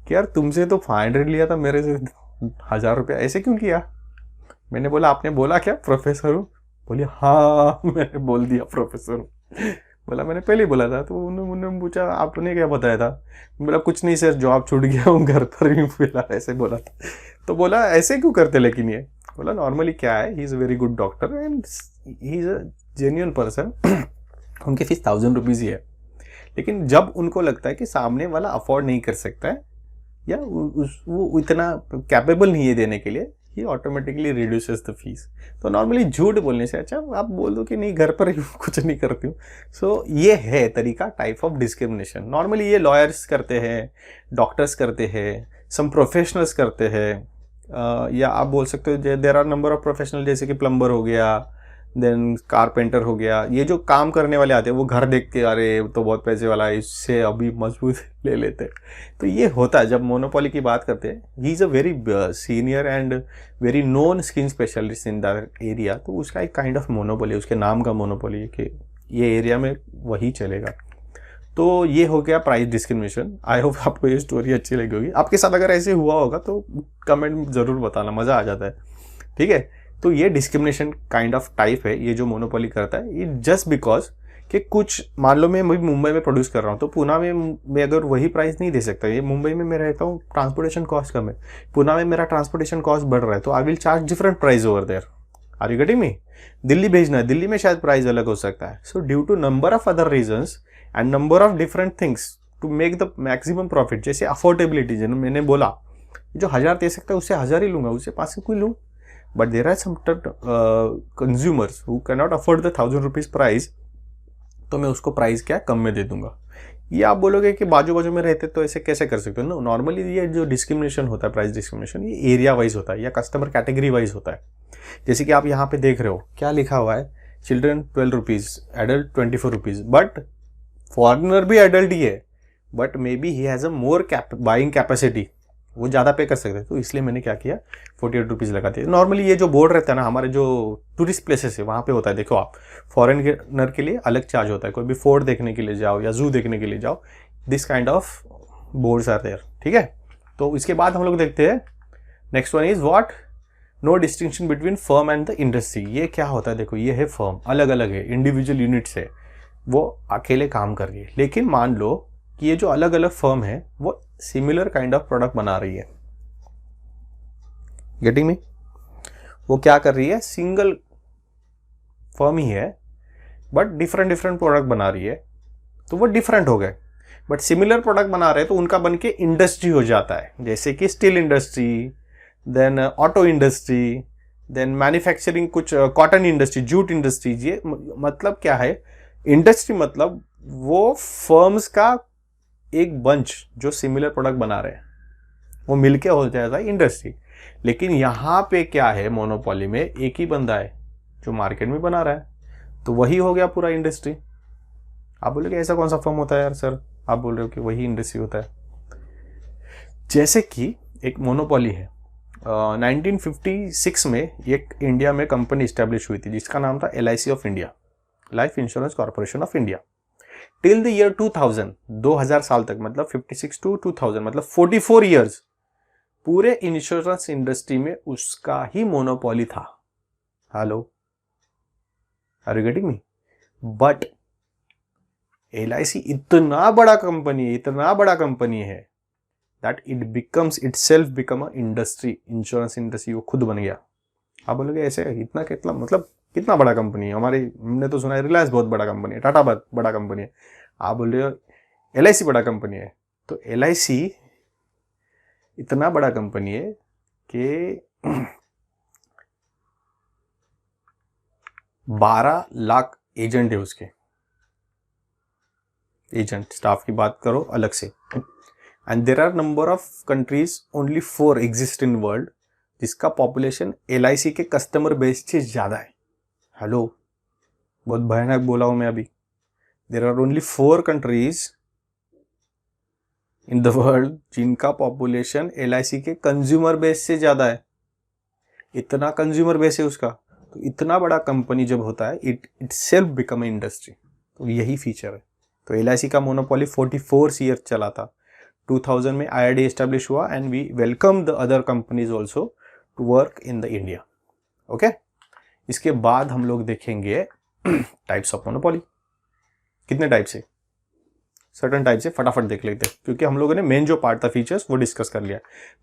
कि यार तुमसे तो 500 लिया था, मेरे से 1000 रुपया ऐसे क्यों किया। मैंने बोला आपने बोला क्या प्रोफेसर हूँ। बोली हाँ मैंने बोल दिया प्रोफेसर हूँ। बोला मैंने पहले ही बोला था। तो उन्होंने पूछा आपने क्या बताया था। बोला कुछ नहीं सर जॉब छूट गया हूँ, घर पर ही फिलहाल, ऐसे बोला था। तो बोला ऐसे क्यों करते लेकिन ये। बोला नॉर्मली क्या है, he is a very good doctor and he is a genuine person. उनकी फीस 1000 रुपीज़ ही है, लेकिन जब उनको लगता है कि सामने वाला अफोर्ड नहीं कर सकता है या वो इतना कैपेबल नहीं है देने के लिए, ही ऑटोमेटिकली रिड्यूसेस द फीस। तो नॉर्मली झूठ बोलने से अच्छा आप बोल दो कि नहीं घर पर ही कुछ नहीं करती हूँ। सो ये है तरीका, टाइप ऑफ डिस्क्रिमिनेशन। नॉर्मली ये लॉयर्स करते हैं, डॉक्टर्स करते हैं, सम प्रोफेशनल्स करते हैं, या आप बोल सकते हो there are number of professional, जैसे कि प्लम्बर हो गया, देन कारपेंटर हो गया। ये जो काम करने वाले आते हैं वो घर देख के अरे तो बहुत पैसे वाला है, इससे अभी मजबूत ले लेते हैं। तो ये होता है जब मोनोपोली की बात करते हैं। He is a very senior and very known skin specialist in that area. तो उसका एक काइंड ऑफ मोनोपोली, उसके नाम का मोनोपोली है कि ये एरिया में वही चलेगा। तो ये हो गया प्राइस डिस्क्रिमिनेशन। आई होप आपको ये स्टोरी अच्छी लगी होगी। आपके साथ अगर ऐसे हुआ होगा तो कमेंट में ज़रूर बताना, मज़ा आ जाता है। ठीक है, तो ये डिस्क्रिमिनेशन काइंड ऑफ टाइप है, ये जो मोनोपोली करता है। ये जस्ट बिकॉज कि कुछ मान लो मैं मुंबई में प्रोड्यूस कर रहा हूँ तो पुणे में मैं अगर वही प्राइस नहीं दे सकता, ये मुंबई में मैं रहता हूँ, ट्रांसपोर्टेशन कॉस्ट कम है, पुणे में मेरा ट्रांसपोर्टेशन कॉस्ट बढ़ रहा है, तो I will charge different price over there. Are you getting me? Delhi भेजना है, दिल्ली में शायद प्राइस अलग हो सकता है. So due to number of other reasons and number of different things to make the maximum profit, जैसे अफोर्डेबिलिटी, जो मैंने बोला जो 1000 दे सकता है उससे 1000 ही लूंगा, उससे 500 क्यों लूँ. But there are some consumers who can not afford the 1000 rupees price, तो मैं उसको प्राइस क्या कम में दे दूंगा. ये आप बोलोगे कि बाजू बाजू में रहते तो ऐसे कैसे कर सकते हो. नो, नॉर्मली ये जो डिस्क्रिमिनेशन होता है, प्राइस डिस्क्रिमिनेशन, ये एरिया वाइज होता है या कस्टमर कैटेगरी वाइज होता है. जैसे कि आप यहाँ पे देख रहे हो क्या लिखा हुआ है, children 12 rupees, adult 24 rupees. But foreigner भी एडल्ट ही है, but may be he has a more buying capacity, वो ज़्यादा पे कर सकते हैं. तो इसलिए मैंने क्या किया, 48 रुपीज़ लगा दिया. नॉर्मली ये जो बोर्ड रहता है ना हमारे जो टूरिस्ट प्लेसेस है वहाँ पे होता है. देखो आप, फॉरेनर के लिए अलग चार्ज होता है. कोई भी फोर्ट देखने के लिए जाओ या जू देखने के लिए जाओ, this kind of boards are there. ठीक है. तो इसके बाद हम लोग देखते हैं next one is what, no distinction between firm and the industry. ये क्या होता है, देखो ये है फर्म, अलग अलग है, इंडिविजुअल यूनिट्स है, वो अकेले काम कर रही है. लेकिन मान लो कि ये जो अलग अलग फर्म है वो सिमिलर काइंड ऑफ प्रोडक्ट बना रही है. Getting me? वो क्या कर रही है, सिंगल फर्म ही है बट डिफरेंट डिफरेंट प्रोडक्ट बना रही है, तो वो डिफरेंट हो गए. बट सिमिलर प्रोडक्ट बना रहे हैं तो उनका बन के इंडस्ट्री हो जाता है. जैसे कि steel industry, then auto industry, then manufacturing, कुछ कॉटन इंडस्ट्री, जूट इंडस्ट्री. ये मतलब क्या है, इंडस्ट्री मतलब वो फर्म्स का एक बंच जो सिमिलर प्रोडक्ट बना रहे हैं, वो मिलके हो जाता है इंडस्ट्री. लेकिन यहाँ पे क्या है, मोनोपोली में एक ही बंदा है जो मार्केट में बना रहा है, तो वही हो गया पूरा इंडस्ट्री. आप बोलोगे ऐसा कौन सा फर्म होता है यार सर, आप बोल रहे हो कि वही इंडस्ट्री होता है. जैसे कि एक मोनोपोली है, 1956 में एक इंडिया में कंपनी स्टैब्लिश हुई थी जिसका नाम था LIC of India, life insurance corporation of India. Till the year 2000 साल तक, मतलब 56 टू 2000, मतलब 44 ईयर्स पूरे इंश्योरेंस इंडस्ट्री में उसका ही मोनोपोली था. Hello, are you getting me? But LIC इतना बड़ा कंपनी है that itself become a industry, insurance industry वो खुद बन गया. आप बोलोगे ऐसे इतना कितना, मतलब कितना बड़ा कंपनी है. हमने तो सुना है रिलायंस बहुत बड़ा कंपनी है, टाटा बहुत बड़ा कंपनी है. आप बोल रहे हो LIC बड़ा कंपनी है. तो LIC इतना बड़ा कंपनी है कि 12 लाख एजेंट है उसके. एजेंट स्टाफ की बात करो अलग से. And there are number of countries, only 4 exist in world जिसका पॉपुलेशन LIC के कस्टमर बेस से ज्यादा है. हेलो, बहुत भयानक बोला हूं मैं अभी. There are only 4 countries in the world जिनका पॉपुलेशन LIC के कंज्यूमर बेस से ज्यादा है. इतना कंज्यूमर बेस है उसका. तो इतना बड़ा कंपनी जब होता है, it self become a industry. तो यही फीचर है. तो LIC का मोनोपोली 44 ईयर चला था. 2000 में IRD एस्टेब्लिश हुआ and we welcome the other companies also to work in the India. Okay. इसके बाद हम लोग देखेंगे टाइप्स ऑफ मोनोपोली. कितने टाइप से, सर्टन टाइप से फटाफट देख लेते हैं क्योंकि हम लोगों ने मेन जो पार्ट था फीचर्स वो डिस्कस कर लिया.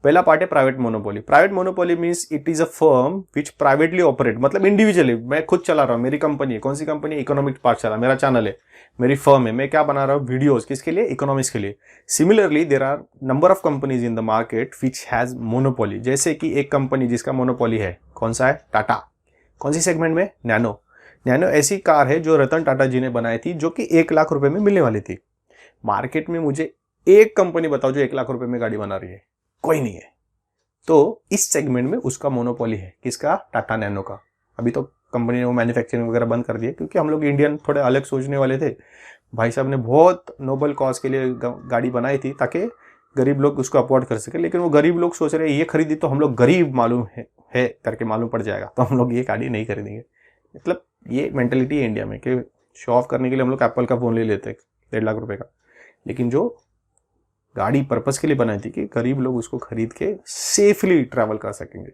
पहला पार्ट है private monopoly. Private monopoly means it is a firm which privately operate, मतलब इंडिविजुअली मैं खुद चला रहा हूँ, मेरी कंपनी है. कौन सी कंपनी? इकोनॉमिक पार्ट चला, मेरा चैनल है, मेरी फर्म है, मैं क्या बना रहा हूँ, वीडियोस. किसके लिए? इकोनॉमिक्स के लिए. Similarly there are number of companies in the market which has monopoly. जैसे कि एक कंपनी जिसका मोनोपोली है, कौन सा है? टाटा. कौन सी सेगमेंट में? नैनो. नैनो ऐसी कार है जो रतन टाटा जी ने बनाई थी, जो कि 1 लाख रुपए में मिलने वाली थी. मार्केट में मुझे एक कंपनी बताओ जो 1 लाख रुपए में गाड़ी बना रही है, कोई नहीं है. तो इस सेगमेंट में उसका मोनोपोली है. किसका? टाटा नैनो का. अभी तो कंपनी ने वो मैन्युफैक्चरिंग वगैरह बंद कर दिया क्योंकि हम लोग इंडियन थोड़े अलग सोचने वाले थे. भाई साहब ने बहुत नोबल कॉज के लिए गाड़ी बनाई थी ताकि गरीब लोग उसको अफोर्ड कर सके. लेकिन वो गरीब लोग सोच रहे हैं ये खरीदी तो हम लोग गरीब मालूम है करके मालूम पड़ जाएगा, तो हम लोग ये गाड़ी नहीं खरीदेंगे. मतलब ये मेंटेलिटी है इंडिया में कि शो ऑफ करने के लिए हम लोग एप्पल का फ़ोन ले लेते हैं 1.5 लाख रुपए का. लेकिन जो गाड़ी पर्पस के लिए बनाई थी कि गरीब लोग उसको खरीद के सेफली ट्रैवल कर सकेंगे.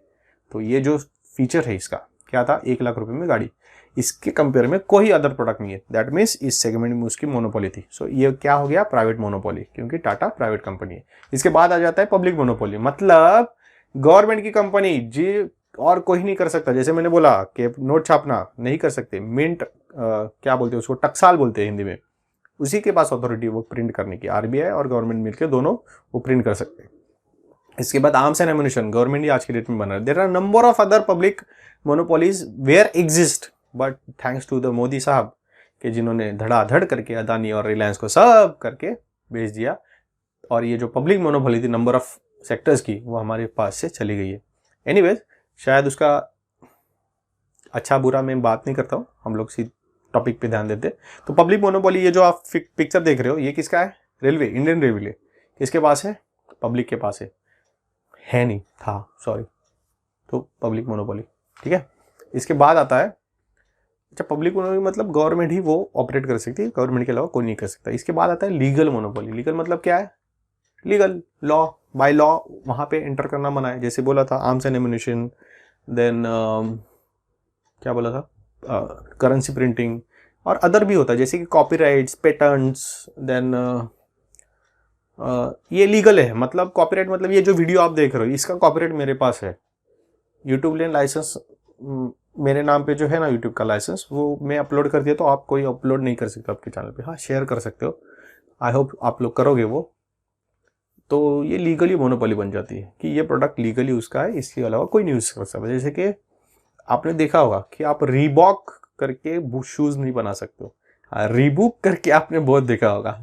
तो ये जो फीचर है इसका क्या था? 1 लाख रुपए में गाड़ी. इसके कंपेयर में कोई अदर प्रोडक्ट नहीं है. दैट मीन्स इस सेगमेंट में उसकी मोनोपोली थी. सो ये क्या हो गया? प्राइवेट मोनोपोली, क्योंकि टाटा प्राइवेट कंपनी है. इसके बाद आ जाता है पब्लिक मोनोपोली. मतलब गवर्नमेंट की कंपनी जी और कोई नहीं कर सकता। जैसे मैंने बोला कि नोट छापना नहीं कर सकते, मिंट क्या बोलते हैं उसको, टकसाल बोलते हैं हिंदी में, उसी के पास अथॉरिटी वो प्रिंट करने की, आरबीआई और गवर्नमेंट मिलकर दोनों वो प्रिंट कर सकते हैं। इसके बाद आर्म्स एंड एम्युनिशन, गवर्नमेंट ही आज की डेट में बना रहा है। There are number of other public monopolies where exist, but thanks to the Modi साहब कि जिन्होंने धड़ाधड़ करके अदानी और रिलायंस को सब करके बेच दिया, और ये जो पब्लिक मोनोपोली थी नंबर ऑफ सेक्टर्स की, वो हमारे पास से चली गई है। एनीवेज, शायद उसका अच्छा बुरा मैं बात नहीं करता हूँ, हम लोग इसी टॉपिक पे ध्यान देते। तो पब्लिक मोनोपोली, ये जो आप पिक्चर देख रहे हो, ये किसका है? Railway, Indian railway. किसके पास है? पब्लिक के पास है नहीं था, सॉरी। तो पब्लिक मोनोपोली, ठीक है। इसके बाद आता है, अच्छा पब्लिक मोनोपोली मतलब गवर्नमेंट ही वो ऑपरेट कर सकती है, गवर्नमेंट के अलावा कोई नहीं कर सकता। इसके बाद आता है लीगल मोनोपोली। लीगल मतलब क्या है? लीगल, लॉ, बाय लॉ वहां पे एंटर करना मना है। जैसे बोला था आर्म्स एंड एम्युनिशन, देन क्या बोला था, करेंसी प्रिंटिंग, और अदर भी होता है जैसे कि कॉपीराइट्स, पेटेंट्स, देन ये लीगल है। मतलब कॉपीराइट मतलब ये जो वीडियो आप देख रहे हो इसका कॉपीराइट मेरे पास है। यूट्यूब लेन लाइसेंस मेरे नाम पे जो है ना, यूट्यूब का लाइसेंस, वो मैं अपलोड कर दिया तो आप कोई अपलोड नहीं कर सकते आपके चैनल पे। हाँ, शेयर कर सकते हो, आई होप आप लोग करोगे वो। तो ये लीगली मोनोपोली बन जाती है कि ये प्रोडक्ट लीगली उसका है, इसके अलावा कोई नहीं यूज कर सकता। जैसे कि आपने देखा होगा कि आप रीबॉक करके शूज नहीं बना सकते हो, रीबुक करके आपने बहुत देखा होगा।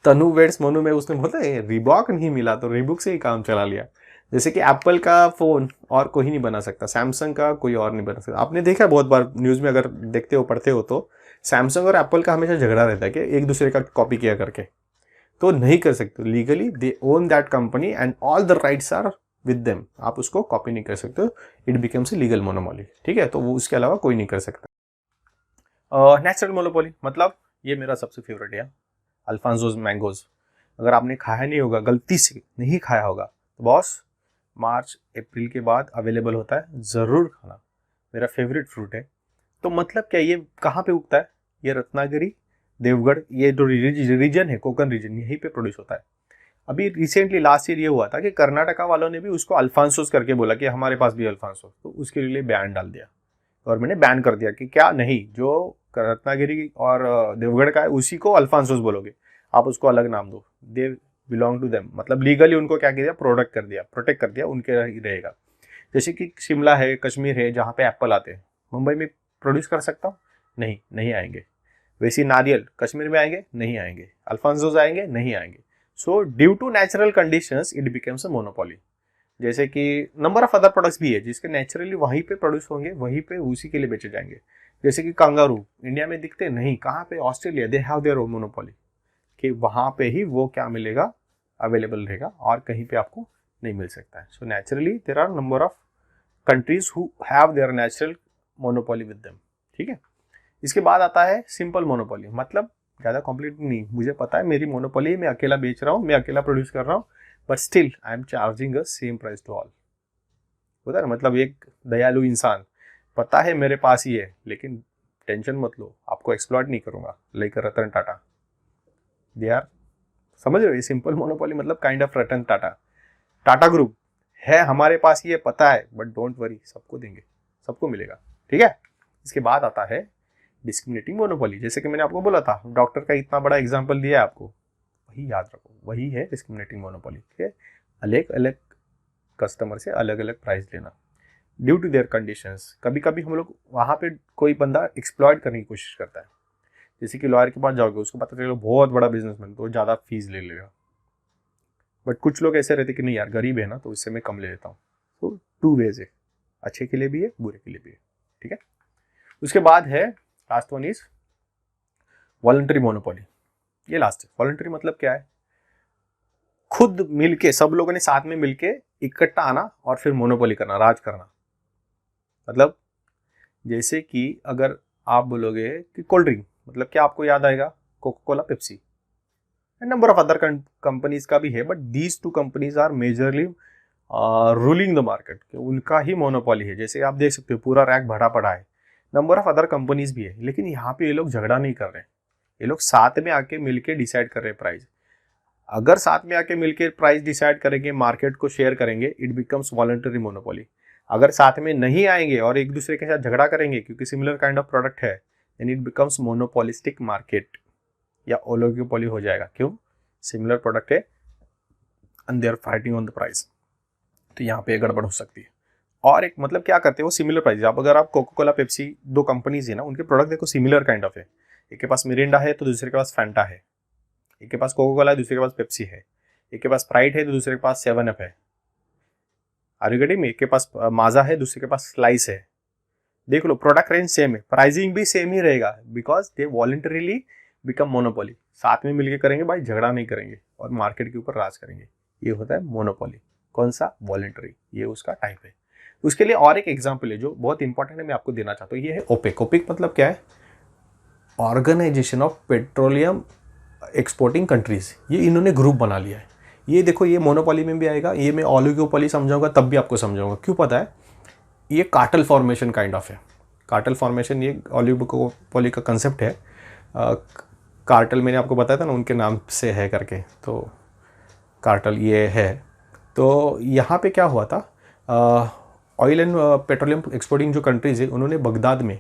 तनु वेड्स मनु में उसने बोला रीबॉक नहीं मिला तो रीबुक से ही काम चला लिया। जैसे कि एप्पल का फोन और कोई नहीं बना सकता, सैमसंग का कोई और नहीं बना सकता। आपने देखा बहुत बार न्यूज में, अगर देखते हो पढ़ते हो तो सैमसंग और एप्पल का हमेशा झगड़ा रहता है कि एक दूसरे का कॉपी किया करके। तो नहीं कर सकते, legally they own that company and all the rights are with them, आप उसको कॉपी नहीं कर सकते हो, it becomes a legal monopoly, ठीक है। तो वो उसके अलावा कोई नहीं कर सकता। नेचुरल मोनोपोली मतलब ये मेरा सबसे फेवरेट है, अल्फांसोज मैंगोज। अगर आपने खाया नहीं होगा, गलती से नहीं खाया होगा, तो बॉस मार्च अप्रैल के बाद अवेलेबल होता है, ज़रूर खाना, मेरा फेवरेट फ्रूट है। तो मतलब क्या, ये कहाँ पे उगता है? ये रत्नागिरी, देवगढ़, ये जो रीजन है, कोकन रीजन, यहीं पे प्रोड्यूस होता है। अभी रिसेंटली लास्ट ईयर ये हुआ था कि कर्नाटका वालों ने भी उसको अल्फांसोस करके बोला कि हमारे पास भी अल्फांसोस, तो उसके लिए बैन डाल दिया, गवर्नमेंट ने बैन कर दिया कि क्या नहीं, जो रत्नागिरी और देवगढ़ का है उसी को अल्फांसोस बोलोगे, आप उसको अलग नाम दो, दे बिलोंग टू देम, मतलब लीगली उनको क्या किया, प्रोटेक्ट कर दिया, उनके ही रहेगा। जैसे कि शिमला है, कश्मीर है, जहाँ पे एप्पल आते हैं, मुंबई में प्रोड्यूस कर सकता हूँ? नहीं आएंगे। वैसे नारियल कश्मीर में आएंगे? नहीं आएंगे। अल्फांसोस आएंगे? नहीं आएंगे। So due to natural conditions it becomes a monopoly. जैसे कि नंबर ऑफ अदर प्रोडक्ट्स भी है जिसके नेचुरली वहीं पे प्रोड्यूस होंगे, वहीं पे उसी के लिए बेचे जाएंगे। जैसे कि कंगारू इंडिया में दिखते नहीं, कहाँ पे? Australia, they have their own monopoly, कि वहाँ पे ही वो क्या मिलेगा, अवेलेबल रहेगा, और कहीं पे आपको नहीं मिल सकता है। So naturally there are number of countries who have their natural monopoly with them, ठीक है। इसके बाद आता है सिंपल मोनोपोली, मतलब ज़्यादा कॉम्प्लिकेटेड नहीं, मुझे पता है मेरी मोनोपोली, मैं अकेला बेच रहा हूँ, मैं अकेला प्रोड्यूस कर रहा हूँ, but still I am charging a same price to all. होता है ना, मतलब एक दयालु इंसान, पता है मेरे पास ही है, लेकिन टेंशन मत लो, आपको एक्सप्लॉइट नहीं करूंगा, लेकर रतन टाटा, दे आर, समझ रहे हो? ये सिंपल मोनोपोली मतलब kind of Ratan Tata, Tata group है हमारे पास, ये पता है, बट डोंट वरी, सबको देंगे, सबको मिलेगा, ठीक है। इसके बाद आता है डिस्क्रिमिनेटिंग मोनोपोली। जैसे कि मैंने आपको बोला था, डॉक्टर का इतना बड़ा एग्जांपल दिया है आपको, वही याद रखो, वही है डिस्क्रिमिनेटिंग मोनोपोली, ठीक है। अलग अलग कस्टमर से अलग अलग प्राइस लेना ड्यू टू देयर कंडीशंस। कभी कभी हम लोग वहाँ पे कोई बंदा एक्सप्लॉइट करने की कोशिश करता है, जैसे कि लॉयर के पास जाओगे, उसको पता चलेगा बहुत बड़ा बिजनेसमैन, तो ज़्यादा फीस ले लेगा, बट कुछ लोग ऐसे रहते कि नहीं यार गरीब है ना, तो इससे मैं कम ले लेता हूँ। तो टू वेज है, अच्छे के लिए भी है, बुरे के लिए भी है, ठीक है। उसके बाद है last one is voluntary monopoly. ये लास्ट है। वॉलंटरी मतलब क्या है? खुद मिलके, सब लोगों ने साथ में मिलके इकट्ठा आना और फिर मोनोपोली करना, राज करना। मतलब जैसे कि अगर आप बोलोगे कि कोल्ड ड्रिंक, मतलब क्या आपको याद आएगा? Coca Cola, Pepsi, number of other companies का भी है, but these two companies are majorly ruling the market, उनका ही मोनोपोली है। जैसे आप देख सकते हो पूरा रैक भरा पड़ा है, नंबर ऑफ अदर कंपनीज भी है, लेकिन यहाँ पे ये लोग झगड़ा नहीं कर रहे, ये लोग साथ में आके मिलके डिसाइड कर रहे हैं प्राइस। अगर साथ में आके मिलके प्राइस डिसाइड करेंगे, मार्केट को शेयर करेंगे, इट बिकम्स वॉलंटरी मोनोपोली। अगर साथ में नहीं आएंगे और एक दूसरे के साथ झगड़ा करेंगे क्योंकि सिमिलर काइंड ऑफ प्रोडक्ट है, then it becomes monopolistic market या ओलिगोपोली हो जाएगा। क्यों? सिमिलर प्रोडक्ट है and they are fighting on the price. तो यहाँ पे गड़बड़ हो सकती है। और एक मतलब क्या करते हैं वो सिमिलर प्राइस, आप अगर आप कोका कोला पेप्सी दो कंपनीज है ना, उनके प्रोडक्ट देखो सिमिलर काइंड ऑफ है। एक के पास मिरिंडा है तो दूसरे के पास फैंटा है, एक के पास कोका कोला है दूसरे के पास पेप्सी है, एक के पास स्प्राइट है तो दूसरे के पास 7 अप है। Are you getting me? एक के पास माजा है दूसरे के पास स्लाइस है। देख लो प्रोडक्ट रेंज सेम है, प्राइसिंग भी सेम ही रहेगा, because they voluntarily become monopoly. साथ में मिलकर करेंगे भाई, झगड़ा नहीं करेंगे और मार्केट के ऊपर राज करेंगे। ये होता है मोनोपोली। कौन सा? वॉलंटरी। ये उसका टाइप है। उसके लिए और एक एग्जाम्पल है जो बहुत इंपॉर्टेंट है, मैं आपको देना चाहता हूँ। ये है ओपेक। ओपेक मतलब क्या है? Organisation of petroleum exporting countries. ये इन्होंने ग्रुप बना लिया है। ये देखो, ये मोनोपोली में भी आएगा, ये मैं ओलिगोपोली समझाऊंगा तब भी आपको समझाऊंगा। क्यों पता है? ये कार्टेल फॉर्मेशन काइंड ऑफ है। कार्टेल फॉर्मेशन ये ओलिगोपोली का कंसेप्ट है। कार्टेल मैंने आपको बताया था ना, उनके नाम से है करके, तो कार्टेल ये है। तो यहाँ पे क्या हुआ था, ऑयल एंड पेट्रोलियम एक्सपोर्टिंग जो कंट्रीज है, उन्होंने बगदाद में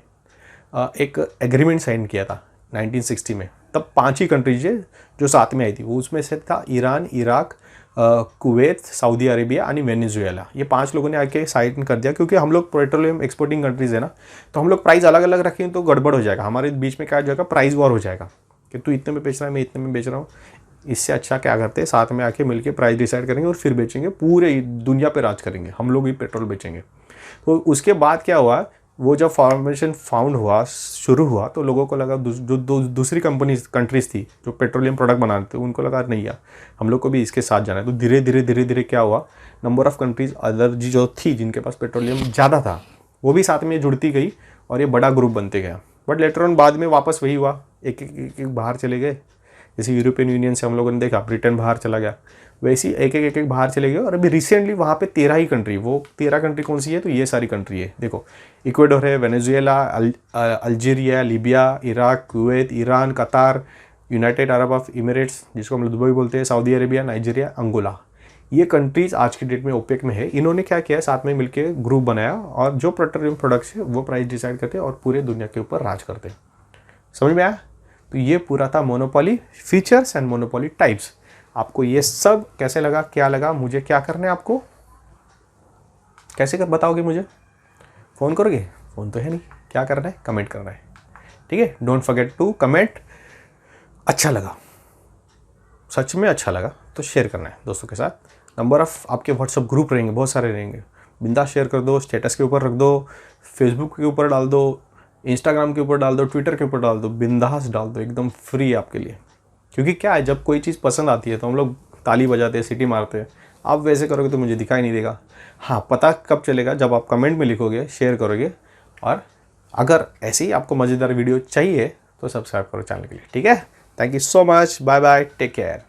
एक एग्रीमेंट साइन किया था 1960 में। तब 5 ही कंट्रीज है जो साथ में आई थी। वो उसमें से था Iran, Iraq, Kuwait, Saudi Arabia और वेनेजुएला। ये 5 लोगों ने आके साइन कर दिया, क्योंकि हम लोग पेट्रोलियम एक्सपोर्टिंग कंट्रीज है ना, तो हम लोग प्राइस अलग अलग रखें तो गड़बड़ हो जाएगा। हमारे बीच में क्या हो जाएगा? प्राइस वॉर हो जाएगा कि तू इतने में बेच रहा है, मैं इतने में बेच रहा हूँ। इससे अच्छा क्या करते हैं, साथ में आके मिलके प्राइस डिसाइड करेंगे और फिर बेचेंगे, पूरे दुनिया पे राज करेंगे, हम लोग ही पेट्रोल बेचेंगे। तो उसके बाद क्या हुआ, वो जब फॉर्मेशन फाउंड हुआ, शुरू हुआ, तो लोगों को लगा जो दूसरी कंट्रीज थी जो पेट्रोलियम प्रोडक्ट बनाते थे, उनको लगा नहीं यार हम लोग को भी इसके साथ जाना है। तो धीरे धीरे क्या हुआ, नंबर ऑफ कंट्रीज अदर जो थी जिनके पास पेट्रोलियम ज़्यादा था, वो भी साथ में जुड़ती गई और ये बड़ा ग्रुप बनते गया। बट लेटर ऑन बाद में वापस वही हुआ, एक एक बाहर चले गए। जैसे यूरोपियन यूनियन से हम लोगों ने देखा, ब्रिटेन बाहर चला गया, वैसे ही एक बाहर चले गए। और अभी रिसेंटली वहाँ पे 13 ही कंट्री, वो 13 कंट्री कौन सी है? तो ये सारी कंट्री है। देखो, इक्वेडोर है, Venezuela, Algeria, Libya, Iraq, Kuwait, Iran, कतार, यूनाइटेड अरब ऑफ इमिरेट्स जिसको हम लोग दुबई बोलते हैं, सऊदी अरेबिया, नाइजीरिया, अंगोला। ये कंट्रीज आज की डेट में ओपेक में है। इन्होंने क्या किया, साथ में मिलकर ग्रुप बनाया और जो पेट्रोलियम प्रोडक्ट्स है वो प्राइस डिसाइड करते और पूरे दुनिया के ऊपर राज करते। समझ में आया? तो ये पूरा था monopoly features and monopoly types. आपको ये सब कैसे लगा, क्या लगा, मुझे क्या करना है, आपको कैसे कर बताओगे? मुझे फ़ोन करोगे? फ़ोन तो है नहीं, क्या करना है? कमेंट करना है। ठीक है, डोंट फॉरगेट टू कमेंट। अच्छा लगा, सच में अच्छा लगा तो शेयर करना है दोस्तों के साथ। नंबर ऑफ आपके व्हाट्सएप ग्रुप रहेंगे, बहुत सारे रहेंगे, बिंदास शेयर कर दो, स्टेटस के ऊपर रख दो, फेसबुक के ऊपर डाल दो, इंस्टाग्राम के ऊपर डाल दो, ट्विटर के ऊपर डाल दो, बिंदास डाल दो, एकदम फ्री आपके लिए। क्योंकि क्या है, जब कोई चीज़ पसंद आती है तो हम लोग ताली बजाते हैं, सीटी मारते हैं। आप वैसे करोगे तो मुझे दिखाई नहीं देगा। हाँ, पता कब चलेगा? जब आप कमेंट में लिखोगे, शेयर करोगे। और अगर ऐसे ही आपको मज़ेदार वीडियो चाहिए तो सब्सक्राइब करो चैनल के लिए। ठीक है, thank you so much, bye bye, take care.